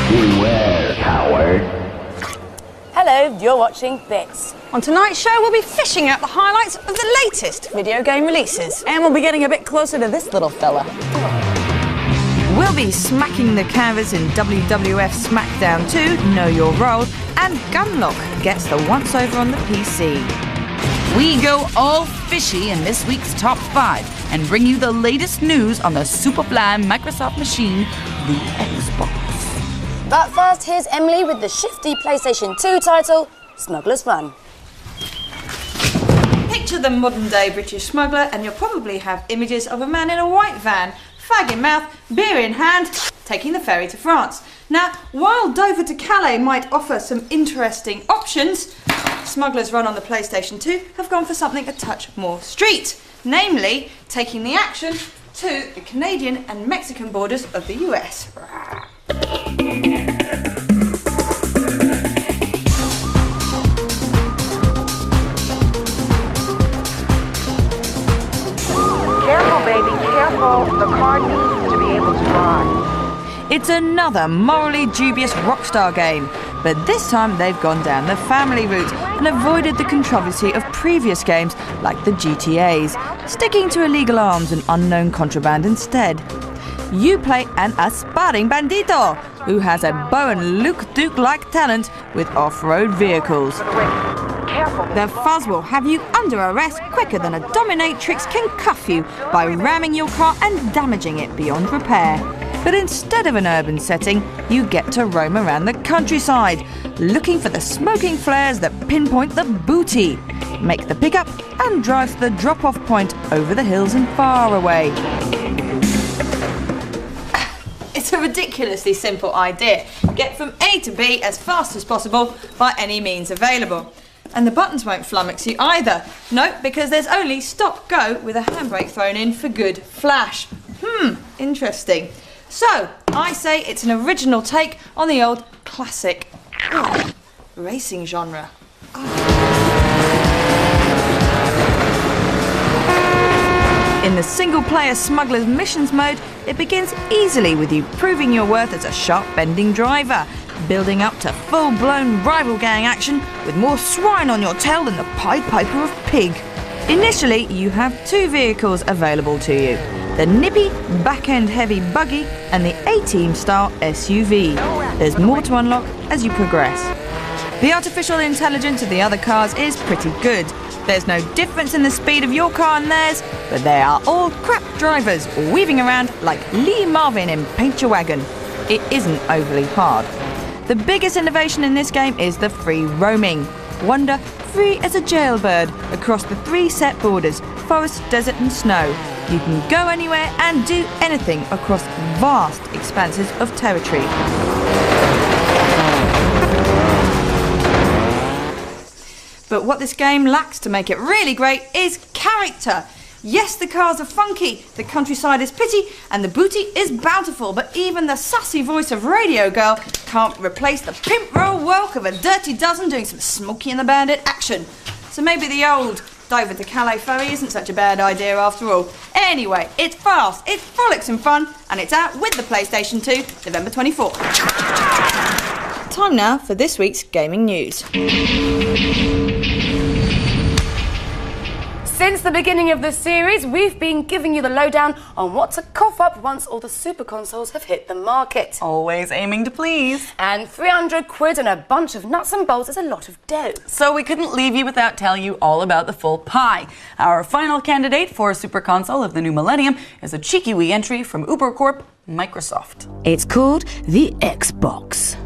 Beware, coward. Hello, you're watching Bits. On tonight's show, we'll be fishing out the highlights of the latest video game releases. And we'll be getting a bit closer to this little fella. We'll be smacking the canvas in WWF SmackDown 2, Know Your Role, and Gunlock gets the once-over on the PC. We go all fishy in this week's Top 5 and bring you the latest news on the Superfly Microsoft machine, the Xbox. But first, here's Emily with the shifty PlayStation 2 title, Smuggler's Run. Picture the modern-day British smuggler, and you'll probably have images of a man in a white van, fag in mouth, beer in hand, taking the ferry to France. Now, while Dover to Calais might offer some interesting options, Smuggler's Run on the PlayStation 2 have gone for something a touch more street, namely taking the action to the Canadian and Mexican borders of the US. Careful, baby, careful. The car needs to be able to drive. It's another morally dubious Rockstar game, but this time they've gone down the family route and avoided the controversy of previous games like the GTAs, sticking to illegal arms and unknown contraband instead. You play an aspiring bandito who has a Bo and Luke Duke-like talent with off-road vehicles. The fuzz will have you under arrest quicker than a dominatrix can cuff you by ramming your car and damaging it beyond repair. But instead of an urban setting, you get to roam around the countryside, looking for the smoking flares that pinpoint the booty. Make the pickup and drive to the drop-off point over the hills and far away. It's a ridiculously simple idea. Get from A to B as fast as possible by any means available. And the buttons won't flummox you either. No, because there's only stop-go with a handbrake thrown in for good flash. Interesting. So, I say it's an original take on the old classic racing genre. In the single-player Smuggler's Missions mode, it begins easily with you proving your worth as a sharp-bending driver, building up to full-blown rival gang action with more swine on your tail than the Pied Piper of Pig. Initially, you have two vehicles available to you, the nippy, back-end heavy buggy and the A-Team style SUV. There's more to unlock as you progress. The artificial intelligence of the other cars is pretty good. There's no difference in the speed of your car and theirs, but they are all crap drivers weaving around like Lee Marvin in Paint Your Wagon. It isn't overly hard. The biggest innovation in this game is the free roaming. Wander free as a jailbird across the three set borders, forest, desert and snow. You can go anywhere and do anything across vast expanses of territory. But what this game lacks to make it really great is character. Yes, the cars are funky, the countryside is pretty, and the booty is bountiful, but even the sassy voice of Radio Girl can't replace the pimp roll work of a Dirty Dozen doing some Smokey and the Bandit action. So maybe the old Dover to Calais ferry isn't such a bad idea after all. Anyway, it's fast, it's frolics and fun, and it's out with the PlayStation 2, November 24th. Time now for this week's gaming news. Since the beginning of the series, we've been giving you the lowdown on what to cough up once all the super consoles have hit the market. Always aiming to please. And 300 quid and a bunch of nuts and bolts is a lot of dough. So we couldn't leave you without telling you all about the full pie. Our final candidate for a super console of the new millennium is a cheeky wee entry from Uber Corp, Microsoft. It's called the Xbox.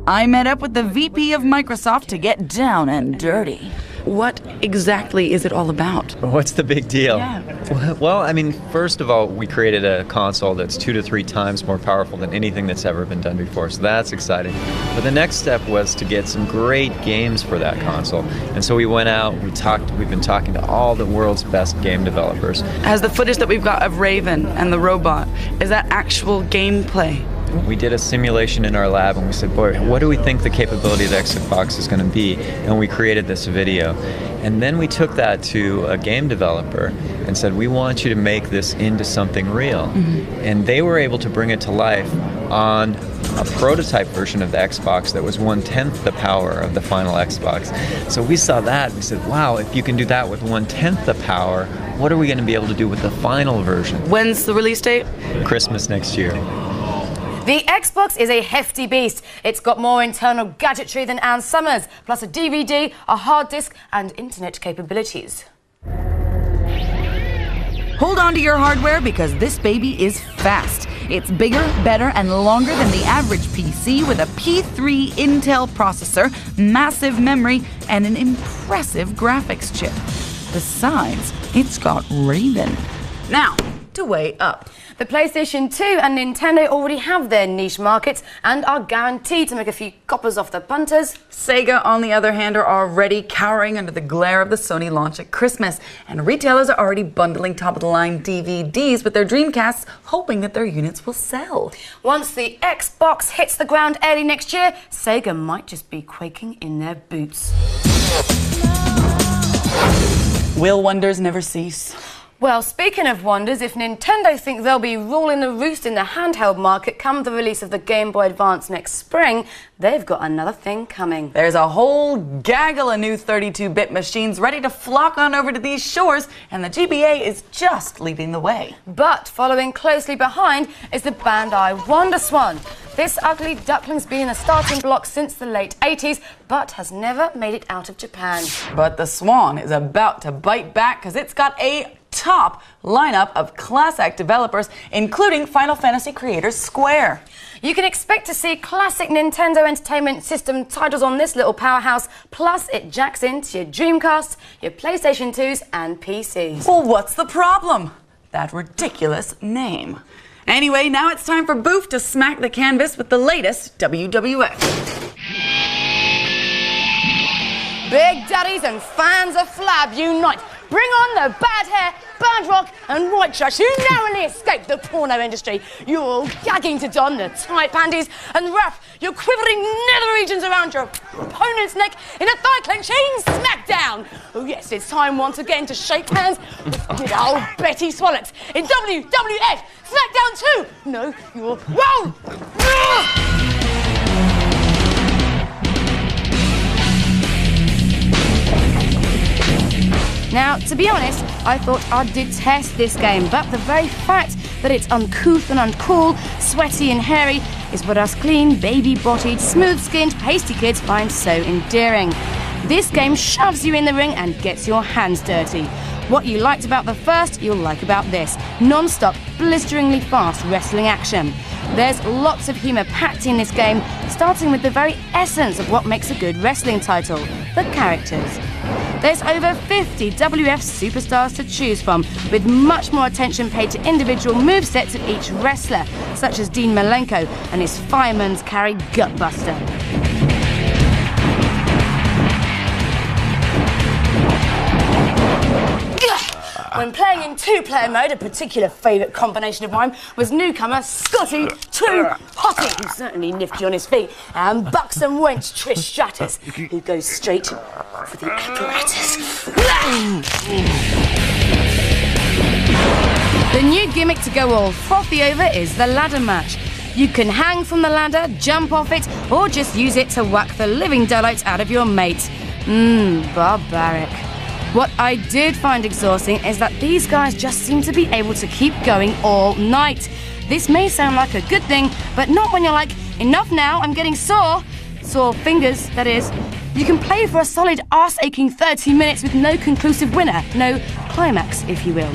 I met up with the VP of Microsoft to get down and dirty. What exactly is it all about? What's the big deal? Yeah. Well, I mean, first of all, we created a console that's 2 to 3 times more powerful than anything that's ever been done before, so that's exciting. But the next step was to get some great games for that console. And so we went out, we've been talking to all the world's best game developers. Has the footage that we've got of Raven and the robot, is that actual gameplay? We did a simulation in our lab and we said, boy, what do we think the capability of the Xbox is going to be? And we created this video. And then we took that to a game developer and said, we want you to make this into something real. Mm-hmm. And they were able to bring it to life on a prototype version of the Xbox that was 1/10 the power of the final Xbox. So we saw that and we said, wow, if you can do that with 1/10 the power, what are we going to be able to do with the final version? When's the release date? Christmas next year. The Xbox is a hefty beast. It's got more internal gadgetry than Ann Summers, plus a DVD, a hard disk, and internet capabilities. Hold on to your hardware because this baby is fast. It's bigger, better, and longer than the average PC with a P3 Intel processor, massive memory, and an impressive graphics chip. Besides, it's got Raven. Now, to weigh up. The PlayStation 2 and Nintendo already have their niche markets and are guaranteed to make a few coppers off the punters. Sega, on the other hand, are already cowering under the glare of the Sony launch at Christmas, and retailers are already bundling top-of-the-line DVDs with their Dreamcasts, hoping that their units will sell. Once the Xbox hits the ground early next year, Sega might just be quaking in their boots. Will wonders never cease? Well, speaking of wonders, if Nintendo think they'll be ruling the roost in the handheld market come the release of the Game Boy Advance next spring, they've got another thing coming. There's a whole gaggle of new 32-bit machines ready to flock on over to these shores, and the GBA is just leading the way. But following closely behind is the Bandai WonderSwan. This ugly duckling's been in the starting block since the late 80s, but has never made it out of Japan. But the Swan is about to bite back because it's got a top lineup of class act developers, including Final Fantasy creators Square. You can expect to see classic Nintendo Entertainment System titles on this little powerhouse, plus it jacks into your Dreamcasts, your PlayStation 2s and PCs. Well, what's the problem? That ridiculous name. Anyway, now it's time for Boof to smack the canvas with the latest WWF. Big daddies and fans of Flab unite. Bring on the bad hair, bad rock and white trash who narrowly escaped the porno industry. You're all gagging to don the tight panties and wrap your quivering nether regions around your opponent's neck in a thigh-clenching smackdown. Oh yes, it's time once again to shake hands with good old Betty Swallow in WWF SmackDown 2. No, you're wrong. Now, to be honest, I thought I'd detest this game, but the very fact that it's uncouth and uncool, sweaty and hairy, is what us clean, baby-bodied, smooth-skinned, pasty kids find so endearing. This game shoves you in the ring and gets your hands dirty. What you liked about the first, you'll like about this. Non-stop, blisteringly fast wrestling action. There's lots of humour packed in this game, starting with the very essence of what makes a good wrestling title, the characters. There's over 50 WF superstars to choose from, with much more attention paid to individual movesets of each wrestler, such as Dean Malenko and his fireman's carry Gutbuster. When playing in two-player mode, a particular favourite combination of mine was newcomer Scotty 2 Hottie, who's certainly nifty on his feet, and buxom wench Trish Stratus, who goes straight for the apparatus. The new gimmick to go all frothy over is the ladder match. You can hang from the ladder, jump off it, or just use it to whack the living daylights out of your mate. Barbaric. What I did find exhausting is that these guys just seem to be able to keep going all night. This may sound like a good thing, but not when you're like, enough now, I'm getting sore. Sore fingers, that is. You can play for a solid arse-aching 30 minutes with no conclusive winner, no climax, if you will.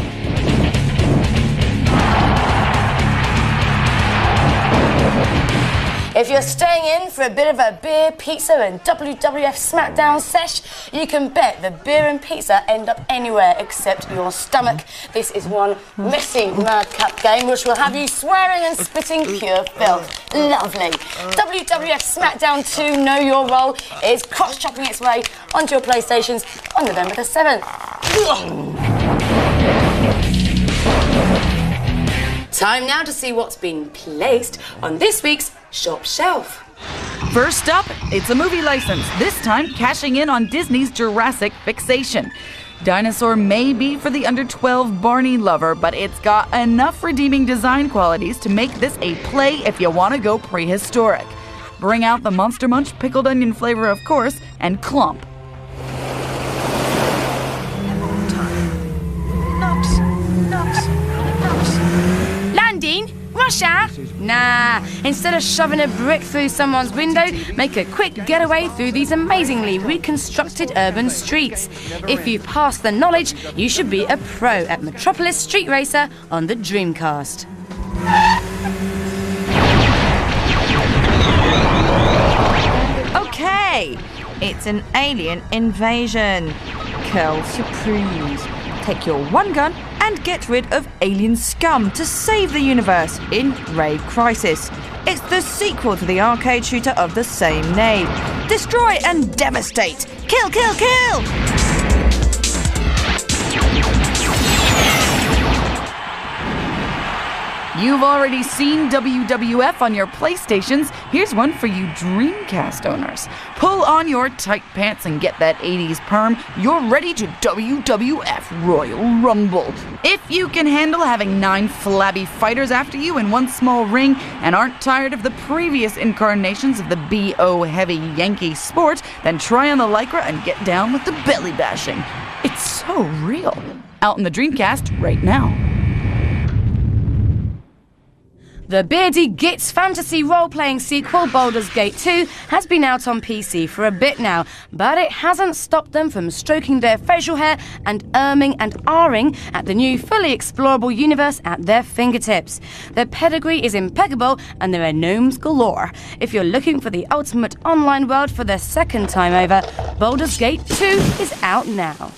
If you're staying in for a bit of a beer, pizza and WWF SmackDown sesh, you can bet the beer and pizza end up anywhere except your stomach. This is one messy madcap game which will have you swearing and spitting pure filth. Lovely. WWF SmackDown 2 Know Your Role is crotch-chopping its way onto your PlayStations on November the 7th. Time now to see what's been placed on this week's Shop Shelf. First up, it's a movie license, this time cashing in on Disney's Jurassic fixation. Dinosaur may be for the under 12 Barney lover, but it's got enough redeeming design qualities to make this a play if you want to go prehistoric. Bring out the Monster Munch pickled onion flavor, of course, and clump. Landing? Russia? Nah. Instead of shoving a brick through someone's window, make a quick getaway through these amazingly reconstructed urban streets. If you pass the knowledge, you should be a pro at Metropolis Street Racer on the Dreamcast. Okay, it's an alien invasion. Curl Surprise. Take your one gun and get rid of alien scum to save the universe in Grave Crisis. It's the sequel to the arcade shooter of the same name. Destroy and devastate. Kill, kill, kill! You've already seen WWF on your PlayStations. Here's one for you Dreamcast owners. Pull on your tight pants and get that 80s perm. You're ready to WWF Royal Rumble. If you can handle having 9 flabby fighters after you in one small ring and aren't tired of the previous incarnations of the B.O. heavy Yankee sport, then try on the Lycra and get down with the belly bashing. It's so real. Out in the Dreamcast right now. The Beardy Gits fantasy role-playing sequel, Baldur's Gate 2, has been out on PC for a bit now, but it hasn't stopped them from stroking their facial hair and erming and ahhing at the new fully explorable universe at their fingertips. Their pedigree is impeccable and there are gnomes galore. If you're looking for the ultimate online world for the second time over, Baldur's Gate 2 is out now.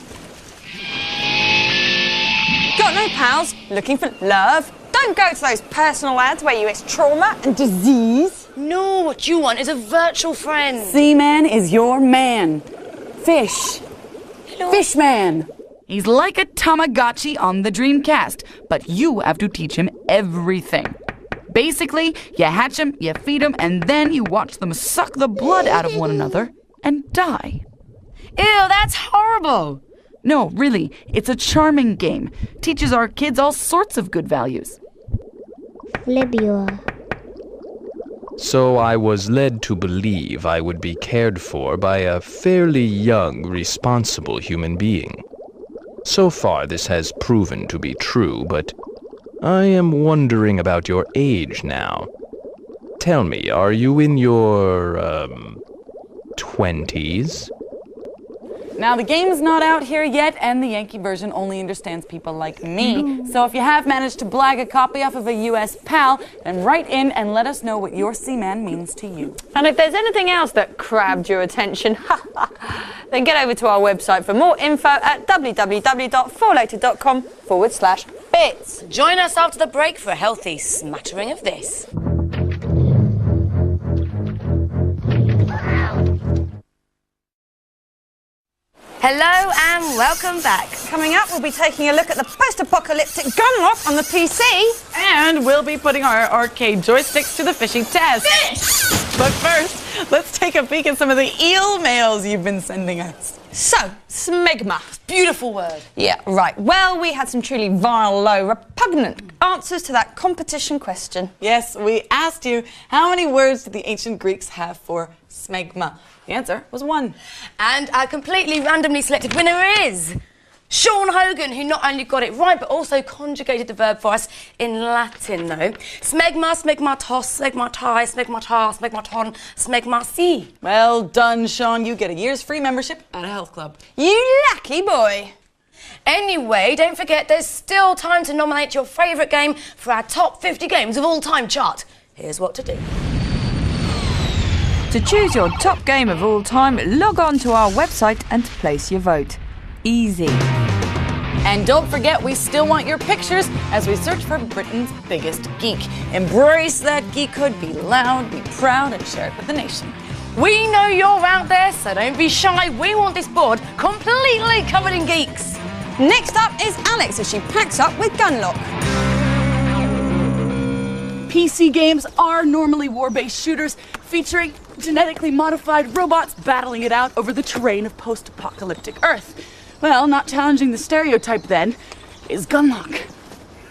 Got no pals? Looking for love? Don't go to those personal ads where you it's trauma and disease. No, what you want is a virtual friend. Seaman is your man. Fish. Hello. Fishman. He's like a Tamagotchi on the Dreamcast, but you have to teach him everything. Basically, you hatch him, you feed him, and then you watch them suck the blood out of one another and die. Ew, that's horrible. No, really, it's a charming game. Teaches our kids all sorts of good values. Libya. So I was led to believe I would be cared for by a fairly young, responsible human being. So far, this has proven to be true, but I am wondering about your age now. Tell me, are you in your, 20s? Now, the game's not out here yet, and the Yankee version only understands people like me. So if you have managed to blag a copy off of a US pal, then write in and let us know what your Seaman means to you. And if there's anything else that grabbed your attention, then get over to our website for more info at www.forlater.com/bits. Join us after the break for a healthy smattering of this. Hello and welcome back. Coming up, we'll be taking a look at the post-apocalyptic Gunlock on the PC. And we'll be putting our arcade joysticks to the fishy test. But first, let's take a peek at some of the eel mails you've been sending us. So, smegma. Beautiful word. Yeah, right. Well, we had some truly vile, low, repugnant answers to that competition question. Yes, we asked you, how many words did the ancient Greeks have for smegma? The answer was 1. And our completely randomly selected winner is Sean Hogan, who not only got it right, but also conjugated the verb for us in Latin, though. Smegma, smegmatos, smegmatai, smegmatar, smegmaton, smegmasi. Well done, Sean. You get a year's free membership at a health club. You lucky boy. Anyway, don't forget there's still time to nominate your favourite game for our top 50 games of all time chart. Here's what to do. To choose your top game of all time, log on to our website and place your vote. Easy. And don't forget, we still want your pictures as we search for Britain's biggest geek. Embrace that geekhood, be loud, be proud, and share it with the nation. We know you're out there, so don't be shy. We want this board completely covered in geeks. Next up is Alex as she packs up with Gunlock. PC games are normally war-based shooters featuring genetically modified robots battling it out over the terrain of post-apocalyptic Earth. Well, not challenging the stereotype then is Gunlock.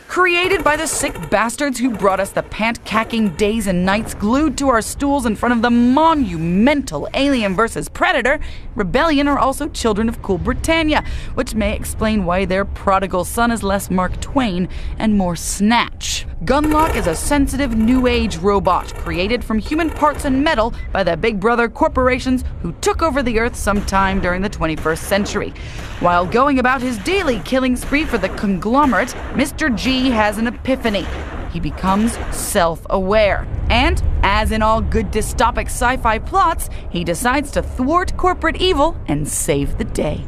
Created by the sick bastards who brought us the pant-cacking days and nights glued to our stools in front of the monumental Alien vs. Predator, Rebellion are also children of cool Britannia, which may explain why their prodigal son is less Mark Twain and more Snatch. Gunlock is a sensitive new age robot created from human parts and metal by the Big Brother corporations who took over the Earth sometime during the 21st century. While going about his daily killing spree for the conglomerate, Mr. G has an epiphany. He becomes self-aware. And, as in all good dystopic sci-fi plots, he decides to thwart corporate evil and save the day.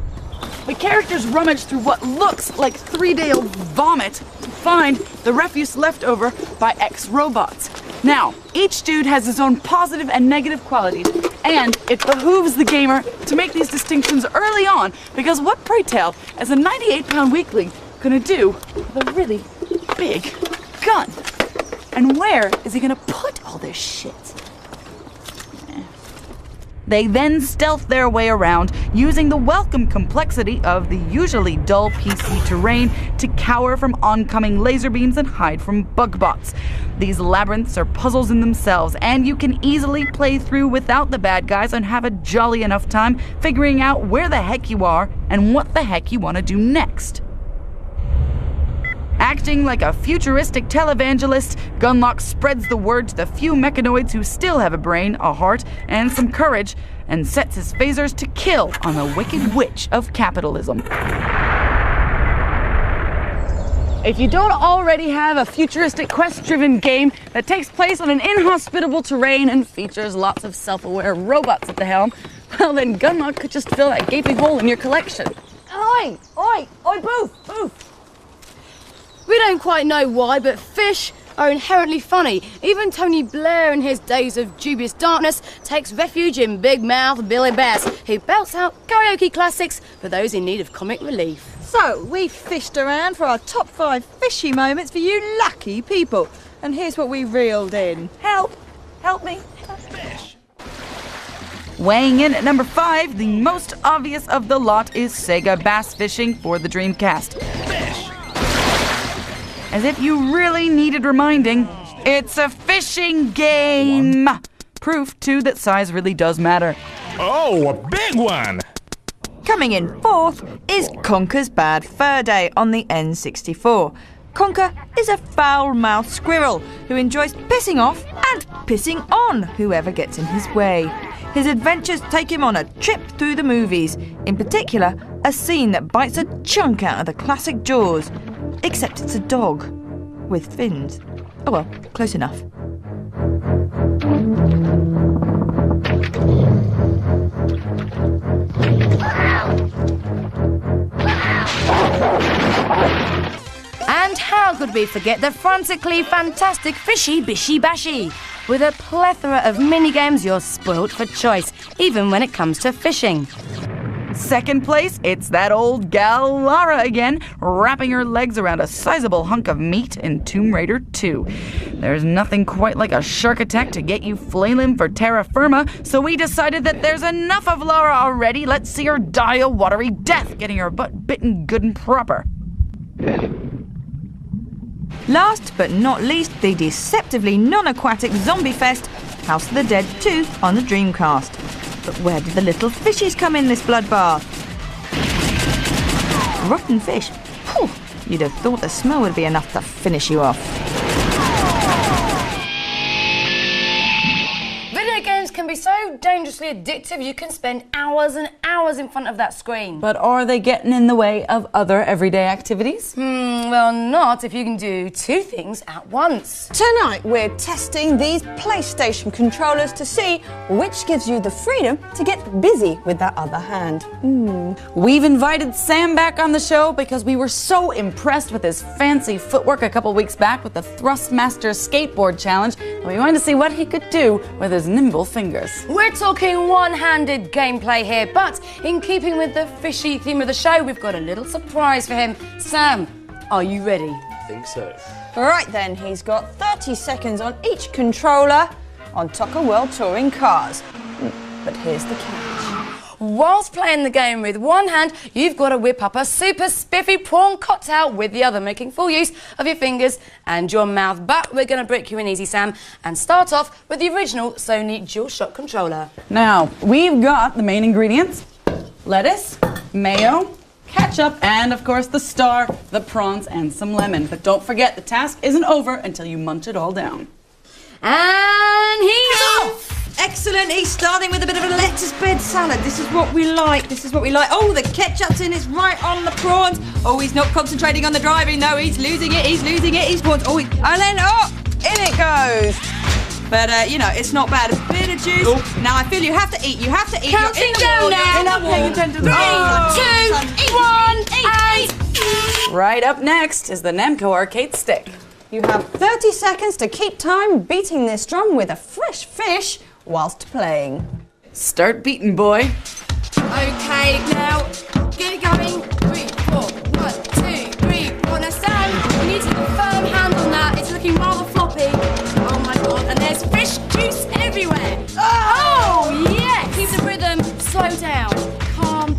The characters rummage through what looks like 3-day-old vomit to find the refuse left over by ex-robots. Now, each dude has his own positive and negative qualities, and it behooves the gamer to make these distinctions early on, because what, pray tell, is a 98-pound weakling gonna do with a really big gun? And where is he gonna put all this shit? They then stealth their way around, using the welcome complexity of the usually dull PC terrain to cower from oncoming laser beams and hide from bug bots. These labyrinths are puzzles in themselves, and you can easily play through without the bad guys and have a jolly enough time figuring out where the heck you are and what the heck you want to do next. Acting like a futuristic televangelist, Gunlock spreads the word to the few mechanoids who still have a brain, a heart, and some courage, and sets his phasers to kill on the wicked witch of capitalism. If you don't already have a futuristic quest-driven game that takes place on an inhospitable terrain and features lots of self-aware robots at the helm, well then Gunlock could just fill that gaping hole in your collection. Oi, Booth! We don't quite know why, but fish are inherently funny. Even Tony Blair, in his days of dubious darkness, takes refuge in Big Mouth Billy Bass, who belts out karaoke classics for those in need of comic relief. So, we fished around for our top 5 fishy moments for you lucky people. And here's what we reeled in. Help me. Weighing in at number 5, the most obvious of the lot is Sega Bass Fishing for the Dreamcast. As if you really needed reminding, it's a fishing game! Proof, too, that size really does matter. Oh, a big one! Coming in 4th is Conker's Bad Fur Day on the N64. Conker is a foul-mouthed squirrel who enjoys pissing off and pissing on whoever gets in his way. His adventures take him on a trip through the movies, in particular, a scene that bites a chunk out of the classic Jaws. Except it's a dog with fins. Oh well, close enough. And how could we forget the frantically fantastic Fishy Bishy Bashy? With a plethora of minigames, you're spoilt for choice, even when it comes to fishing. Second place, it's that old gal Lara again, wrapping her legs around a sizable hunk of meat in Tomb Raider 2. There's nothing quite like a shark attack to get you flailing for terra firma, so we decided that there's enough of Lara already. Let's see her die a watery death, getting her butt bitten good and proper. Last but not least, the deceptively non-aquatic zombie fest, House of the Dead 2 on the Dreamcast. But where did the little fishies come in this bloodbath? Rotten fish. Whew, you'd have thought the smell would be enough to finish you off. Video games can be so dangerously addictive you can spend hours and hours in front of that screen. But are they getting in the way of other everyday activities? Well, not if you can do 2 things at once. Tonight we're testing these PlayStation controllers to see which gives you the freedom to get busy with that other hand. We've invited Sam back on the show because we were so impressed with his fancy footwork a couple weeks back with the Thrustmaster Skateboard Challenge, and we wanted to see what he could do with his nimble fingers. We're talking one-handed gameplay here, but in keeping with the fishy theme of the show, we've got a little surprise for him. Sam, are you ready? I think so. Right then, he's got 30 seconds on each controller on TOCA World Touring Cars. But here's the catch. Whilst playing the game with one hand, you've got to whip up a super spiffy prawn cocktail with the other, making full use of your fingers and your mouth. But we're going to break you in easy, Sam, and start off with the original Sony DualShock controller. Now, we've got the main ingredients: lettuce, mayo, ketchup, and of course the star, the prawns, and some lemon. But don't forget, the task isn't over until you munch it all down. And he's off! Excellent. He's starting with a bit of a lettuce bed salad. This is what we like. This is what we like. Oh, the ketchup's in. It's right on the prawns. Oh, he's not concentrating on the driving. No, he's losing it. He's losing it. He's prawns. Oh, and then, in it goes. But, you know, it's not bad. A bit of juice. Oh. Now, I feel you have to eat. You have to eat. Counting down now. You're in the Paying attention. 3, 2, 1, and... Right up next is the Namco arcade stick. You have 30 seconds to keep time beating this drum with a fresh fish whilst playing. Start beating, boy. Okay, now, get it going. 3, 4, 1, 2, 3, 4. Now, Sam, you need to get a firm hand on that. It's looking rather floppy. Oh my god, and there's fish juice everywhere. Oh yes! Keep the rhythm, slow down, calm.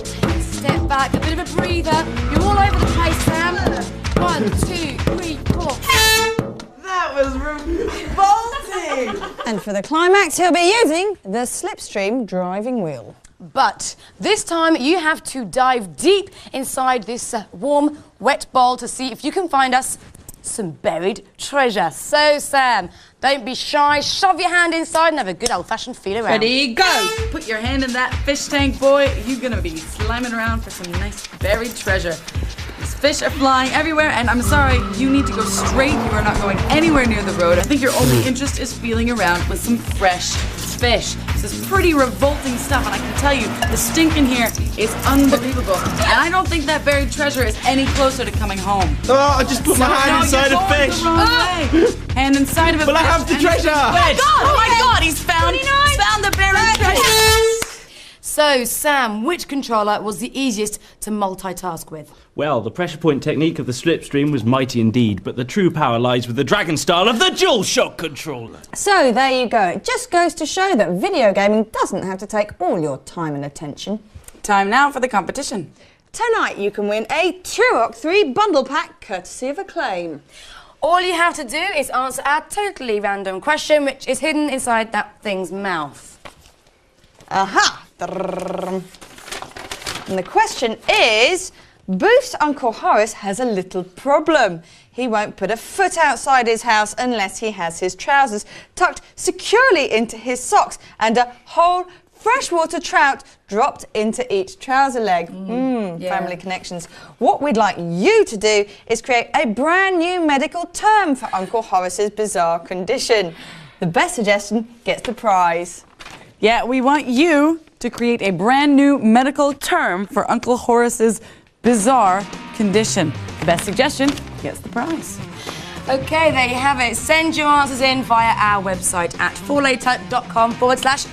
Take a step back, a bit of a breather. You're all over the place, Sam. 1, 2, 3, 4. That was revolting! And for the climax, he'll be using the Slipstream driving wheel. But this time you have to dive deep inside this warm, wet bowl to see if you can find us some buried treasure. So, Sam, don't be shy. Shove your hand inside and have a good old-fashioned feel around. Ready, go! Put your hand in that fish tank, boy. You're gonna be slamming around for some nice buried treasure. These fish are flying everywhere, and I'm sorry, you need to go straight. You are not going anywhere near the road. I think your only interest is feeling around with some fresh fish. This is pretty revolting stuff, and I can tell you, the stink in here is unbelievable. And I don't think that buried treasure is any closer to coming home. Oh, I just put my hand inside a fish. The wrong way. Hand inside of a But I fish. have the and- treasure. Oh my god, he's found the buried treasure. So, Sam, which controller was the easiest to multitask with? Well, the pressure point technique of the Slipstream was mighty indeed, but the true power lies with the Dragon style of the DualShock controller. So there you go. It just goes to show that video gaming doesn't have to take all your time and attention. Time now for the competition. Tonight you can win a Turok 3 bundle pack courtesy of Acclaim. All you have to do is answer our totally random question, which is hidden inside that thing's mouth. Aha! And the question is, Booth's Uncle Horace has a little problem. He won't put a foot outside his house unless he has his trousers tucked securely into his socks and a whole freshwater trout dropped into each trouser leg. Family connections. What we'd like you to do is create a brand new medical term for Uncle Horace's bizarre condition. The best suggestion gets the prize. Yeah, we want you to create a brand new medical term for Uncle Horace's bizarre condition. The best suggestion gets the prize. Okay, there you have it. Send your answers in via our website at 4later.com/bits.